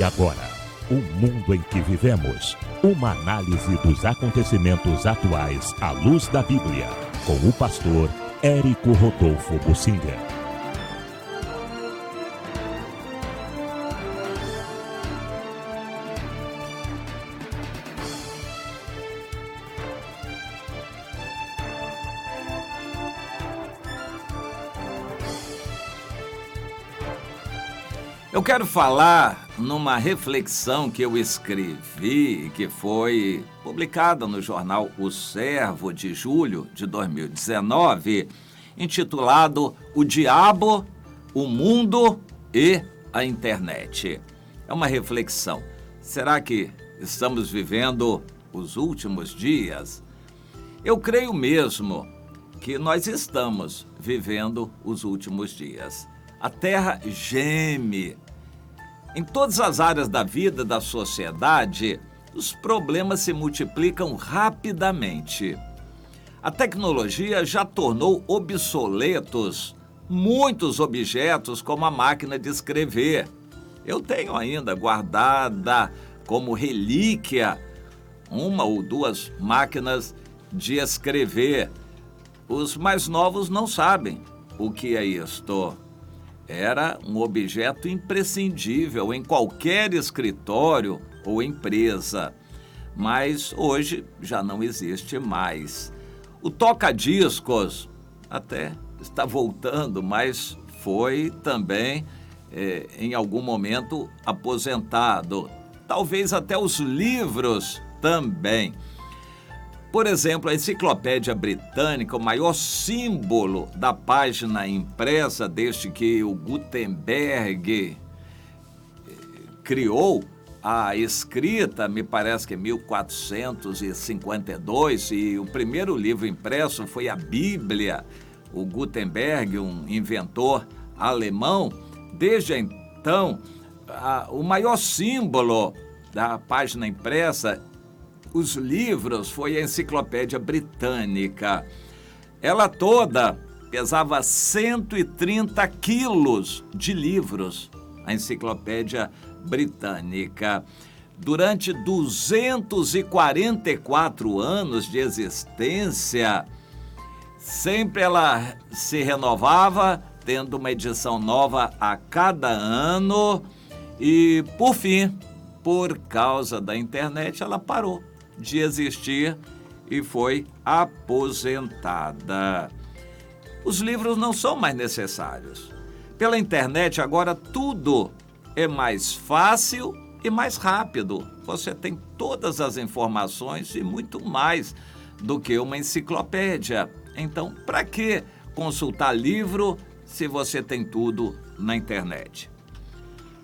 E agora, o mundo em que vivemos. Uma análise dos acontecimentos atuais à luz da Bíblia. Com o pastor Érico Rodolfo Bussinger. Eu quero falar numa reflexão que eu escrevi e que foi publicada no jornal O Servo de julho de 2019, intitulado O Diabo, o Mundo e a Internet. É uma reflexão. Será que estamos vivendo os últimos dias? Eu creio mesmo que nós estamos vivendo os últimos dias. A Terra geme. Em todas as áreas da vida da sociedade, os problemas se multiplicam rapidamente. A tecnologia já tornou obsoletos muitos objetos, como a máquina de escrever. Eu tenho ainda guardada como relíquia uma ou duas máquinas de escrever. Os mais novos não sabem o que é isto. Era um objeto imprescindível em qualquer escritório ou empresa, mas hoje já não existe mais. O toca-discos até está voltando, mas foi também, em algum momento, aposentado. Talvez até os livros também. Por exemplo, a Enciclopédia Britânica, o maior símbolo da página impressa desde que o Gutenberg criou a escrita, me parece que em 1452, e o primeiro livro impresso foi a Bíblia. O Gutenberg, um inventor alemão, desde então, o maior símbolo da página impressa, os livros, foi a Enciclopédia Britânica. Ela toda pesava 130 quilos de livros, a Enciclopédia Britânica. Durante 244 anos de existência, sempre ela se renovava, tendo uma edição nova a cada ano. E, por fim, por causa da internet, ela parou de existir e foi aposentada. Os livros não são mais necessários. Pela internet agora tudo é mais fácil e mais rápido. Você tem todas as informações e muito mais do que uma enciclopédia. Então, para que consultar livro se você tem tudo na internet?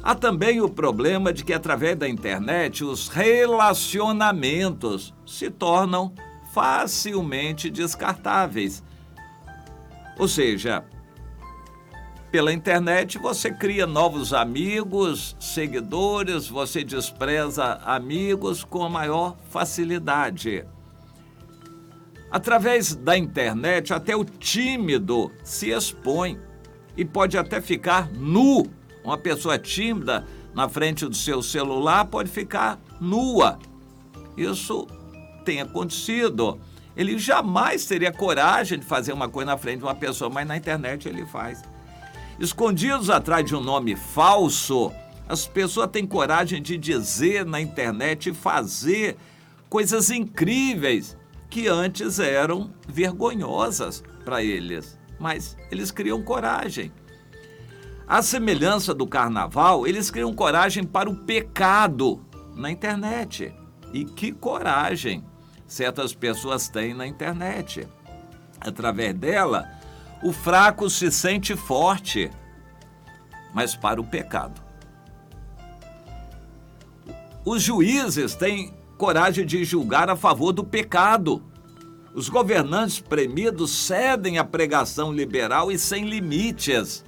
Há também o problema de que, através da internet, os relacionamentos se tornam facilmente descartáveis. Ou seja, pela internet você cria novos amigos, seguidores, você despreza amigos com a maior facilidade. Através da internet, até o tímido se expõe e pode até ficar nu. Uma pessoa tímida na frente do seu celular pode ficar nua. Isso tem acontecido. Ele jamais teria coragem de fazer uma coisa na frente de uma pessoa, mas na internet ele faz. Escondidos atrás de um nome falso, as pessoas têm coragem de dizer na internet e fazer coisas incríveis que antes eram vergonhosas para eles, mas eles criam coragem. À semelhança do carnaval, eles criam coragem para o pecado na internet. E que coragem certas pessoas têm na internet. Através dela, o fraco se sente forte, mas para o pecado. Os juízes têm coragem de julgar a favor do pecado. Os governantes premidos cedem à pregação liberal e sem limites.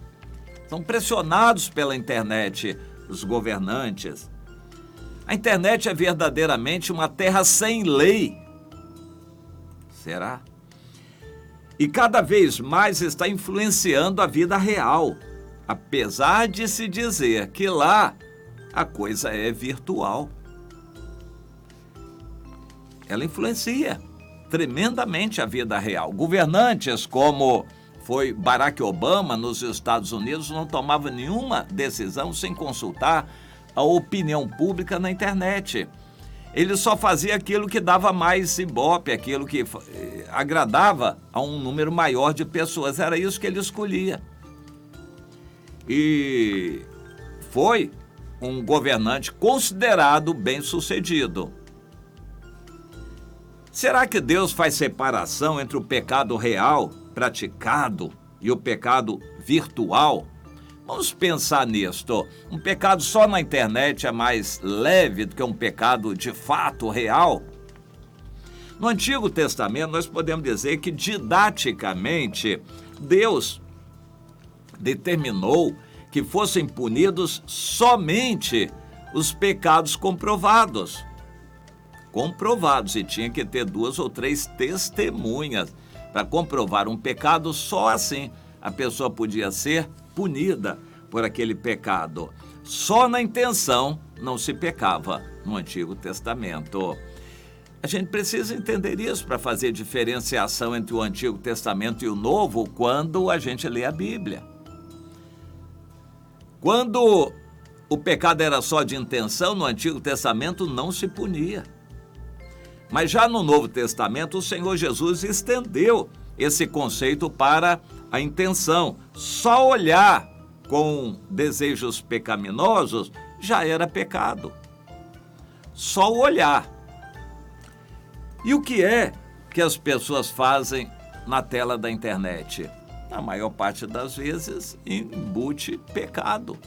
São pressionados pela internet, os governantes. A internet é verdadeiramente uma terra sem lei. Será? E cada vez mais está influenciando a vida real, apesar de se dizer que lá a coisa é virtual. Ela influencia tremendamente a vida real. Governantes como foi Barack Obama nos Estados Unidos não tomava nenhuma decisão sem consultar a opinião pública na internet. Ele só fazia aquilo que dava mais ibope, aquilo que agradava a um número maior de pessoas. Era isso que ele escolhia. E foi um governante considerado bem-sucedido. Será que Deus faz separação entre o pecado real, praticado, e o pecado virtual? Vamos pensar nisto. Um pecado só na internet é mais leve do que um pecado de fato real? No Antigo Testamento, nós podemos dizer que, didaticamente, Deus determinou que fossem punidos somente os pecados comprovados. E tinha que ter 2 ou 3 testemunhas para comprovar um pecado. Só assim a pessoa podia ser punida por aquele pecado. Só na intenção não se pecava no Antigo Testamento. A gente precisa entender isso para fazer diferenciação entre o Antigo Testamento e o Novo quando a gente lê a Bíblia. Quando o pecado era só de intenção, no Antigo Testamento não se punia. Mas já no Novo Testamento, o Senhor Jesus estendeu esse conceito para a intenção. Só olhar com desejos pecaminosos já era pecado. Só olhar. E o que é que as pessoas fazem na tela da internet? Na maior parte das vezes, embute pecado.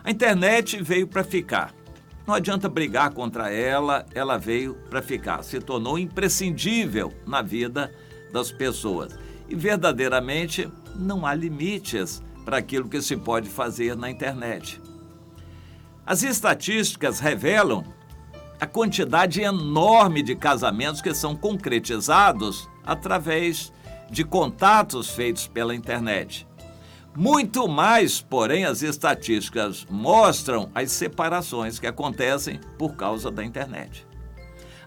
A internet veio para ficar. Não adianta brigar contra ela, ela veio para ficar. Se tornou imprescindível na vida das pessoas. E verdadeiramente não há limites para aquilo que se pode fazer na internet. As estatísticas revelam a quantidade enorme de casamentos que são concretizados através de contatos feitos pela internet. Muito mais, porém, as estatísticas mostram as separações que acontecem por causa da internet.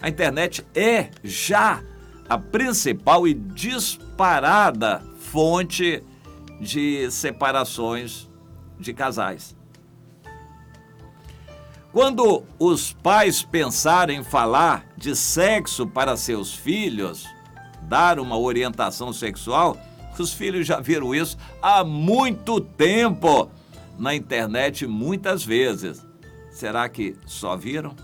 A internet é já a principal e disparada fonte de separações de casais. Quando os pais pensarem em falar de sexo para seus filhos, dar uma orientação sexual, os filhos já viram isso há muito tempo na internet, muitas vezes. Será que só viram?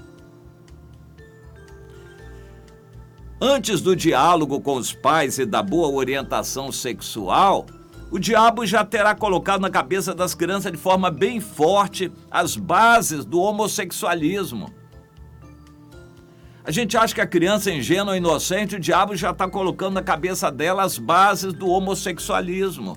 Antes do diálogo com os pais e da boa orientação sexual, o diabo já terá colocado na cabeça das crianças de forma bem forte as bases do homossexualismo. A gente acha que a criança é ingênua e inocente, o diabo já está colocando na cabeça dela as bases do homossexualismo.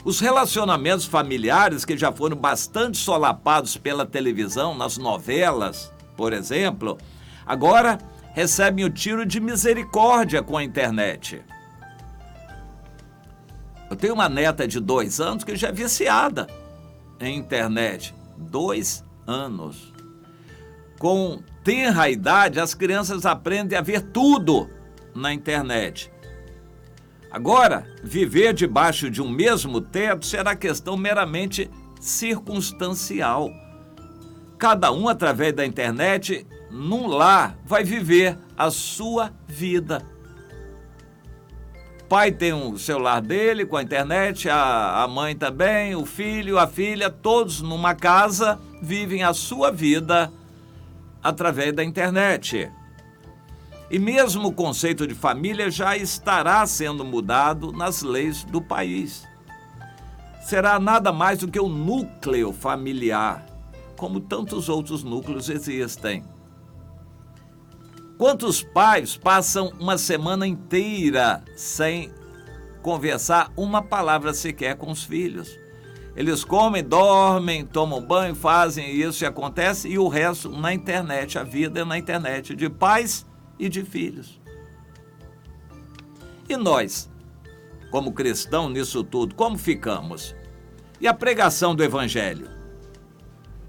Os relacionamentos familiares, que já foram bastante solapados pela televisão, nas novelas, por exemplo, agora recebem o tiro de misericórdia com a internet. Eu tenho uma neta de 2 anos que já é viciada em internet. 2 anos. Com tenra idade, as crianças aprendem a ver tudo na internet. Agora, viver debaixo de um mesmo teto será questão meramente circunstancial. Cada um, através da internet, num lar, vai viver a sua vida. O pai tem o celular dele com a internet, a mãe também, o filho, a filha, todos numa casa vivem a sua vida através da internet. E mesmo o conceito de família já estará sendo mudado nas leis do país. Será nada mais do que o núcleo familiar, como tantos outros núcleos existem. Quantos pais passam uma semana inteira sem conversar uma palavra sequer com os filhos? Eles comem, dormem, tomam banho, fazem isso e acontece, e o resto na internet. A vida é na internet, de pais e de filhos. E nós, como cristãos nisso tudo, como ficamos? E a pregação do Evangelho?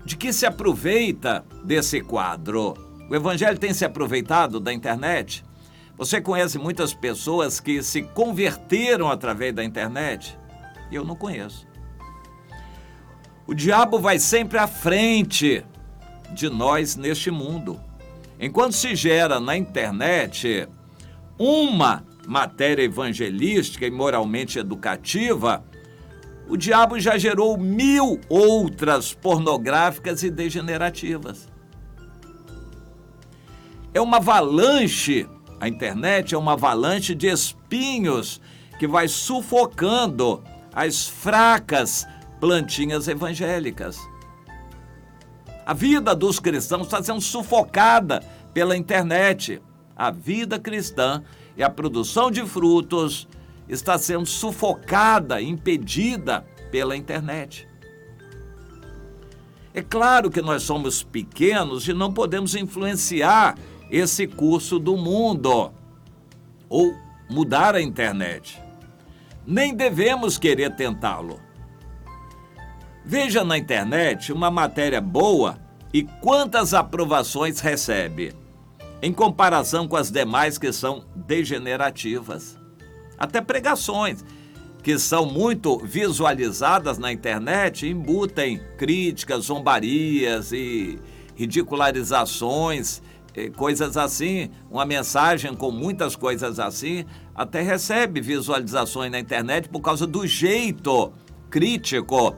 De que se aproveita desse quadro? O Evangelho tem se aproveitado da internet? Você conhece muitas pessoas que se converteram através da internet? Eu não conheço. O diabo vai sempre à frente de nós neste mundo. Enquanto se gera na internet uma matéria evangelística e moralmente educativa, o diabo já gerou 1000 outras pornográficas e degenerativas. É uma avalanche, a internet é uma avalanche de espinhos que vai sufocando as fracas plantinhas evangélicas. A vida dos cristãos está sendo sufocada pela internet. A vida cristã e a produção de frutos está sendo sufocada, impedida pela internet. É claro que nós somos pequenos e não podemos influenciar esse curso do mundo ou mudar a internet. Nem devemos querer tentá-lo. Veja na internet uma matéria boa e quantas aprovações recebe, em comparação com as demais que são degenerativas. Até pregações que são muito visualizadas na internet embutem críticas, zombarias e ridicularizações, coisas assim. Uma mensagem com muitas coisas assim até recebe visualizações na internet por causa do jeito crítico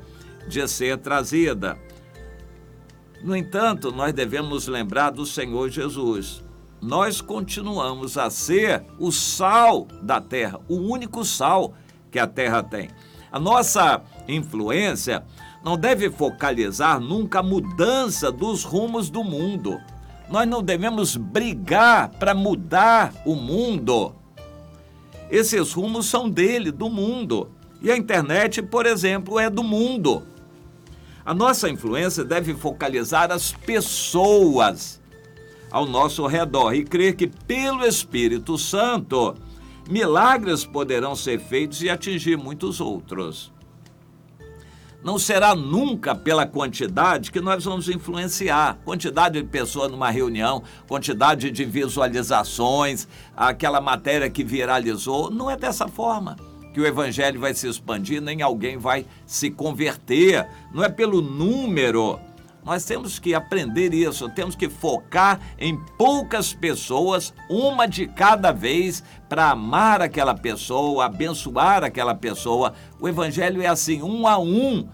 de ser trazida. No entanto, nós devemos lembrar do Senhor Jesus. Nós continuamos a ser o sal da terra, o único sal que a terra tem. A nossa influência não deve focalizar nunca a mudança dos rumos do mundo. Nós não devemos brigar para mudar o mundo. Esses rumos são dele, do mundo. E a internet, por exemplo, é do mundo. A nossa influência deve focalizar as pessoas ao nosso redor e crer que, pelo Espírito Santo, milagres poderão ser feitos e atingir muitos outros. Não será nunca pela quantidade que nós vamos influenciar. Quantidade de pessoas numa reunião, quantidade de visualizações, aquela matéria que viralizou. Não é dessa forma que o evangelho vai se expandir, nem alguém vai se converter. Não é pelo número. Nós temos que aprender isso, temos que focar em poucas pessoas, uma de cada vez, para amar aquela pessoa, abençoar aquela pessoa. O evangelho é assim, 1 a 1,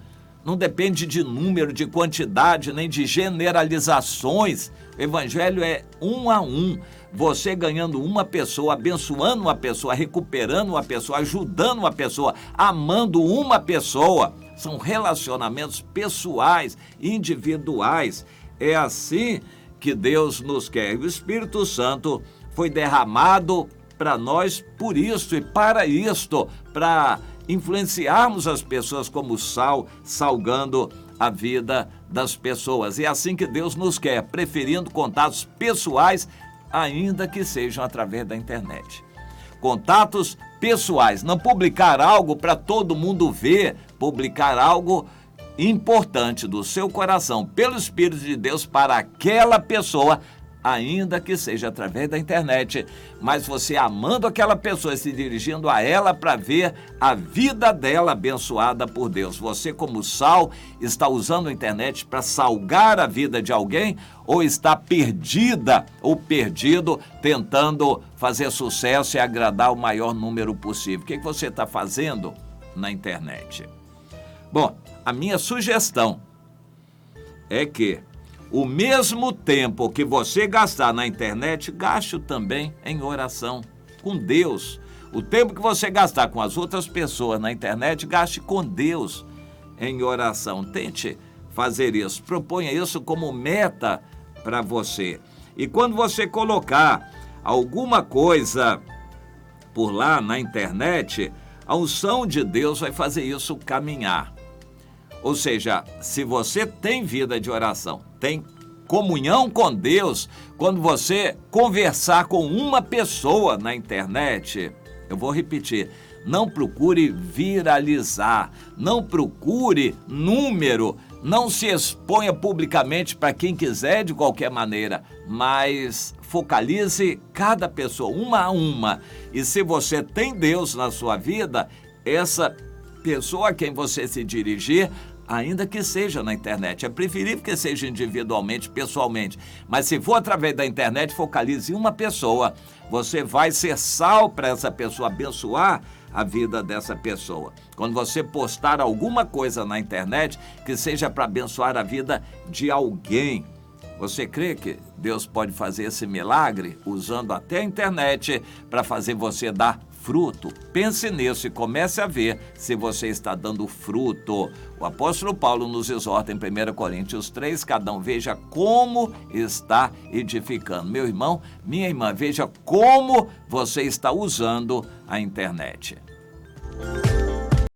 não depende de número, de quantidade, nem de generalizações. O evangelho é 1 a 1. Você ganhando uma pessoa, abençoando uma pessoa, recuperando uma pessoa, ajudando uma pessoa, amando uma pessoa. São relacionamentos pessoais, individuais. É assim que Deus nos quer. O Espírito Santo foi derramado para nós por isso e para isto, para influenciarmos as pessoas como sal, salgando a vida das pessoas. É assim que Deus nos quer, preferindo contatos pessoais, ainda que sejam através da internet. Contatos pessoais, não publicar algo para todo mundo ver, publicar algo importante do seu coração, pelo Espírito de Deus, para aquela pessoa, ainda que seja através da internet, mas você amando aquela pessoa, se dirigindo a ela para ver a vida dela abençoada por Deus. Você, como sal, está usando a internet para salgar a vida de alguém ou está perdida ou perdido tentando fazer sucesso e agradar o maior número possível? O que você está fazendo na internet? Bom, a minha sugestão é que o mesmo tempo que você gastar na internet, gaste também em oração com Deus. O tempo que você gastar com as outras pessoas na internet, gaste com Deus em oração. Tente fazer isso, proponha isso como meta para você. E quando você colocar alguma coisa por lá na internet, a unção de Deus vai fazer isso caminhar. Ou seja, se você tem vida de oração, tem comunhão com Deus, quando você conversar com uma pessoa na internet, eu vou repetir, Não procure viralizar, não procure número, não se exponha publicamente para quem quiser de qualquer maneira, mas focalize cada pessoa, uma a uma. E se você tem Deus na sua vida, essa pessoa a quem você se dirigir, ainda que seja na internet, é preferível que seja individualmente, pessoalmente, mas se for através da internet, focalize em uma pessoa. Você vai ser sal para essa pessoa, abençoar a vida dessa pessoa. Quando você postar alguma coisa na internet, que seja para abençoar a vida de alguém. Você crê que Deus pode fazer esse milagre usando até a internet para fazer você dar fruto? Pense nisso e comece a ver se você está dando fruto. O apóstolo Paulo nos exorta em 1 Coríntios 3, cada um veja como está edificando. Meu irmão, minha irmã, veja como você está usando a internet.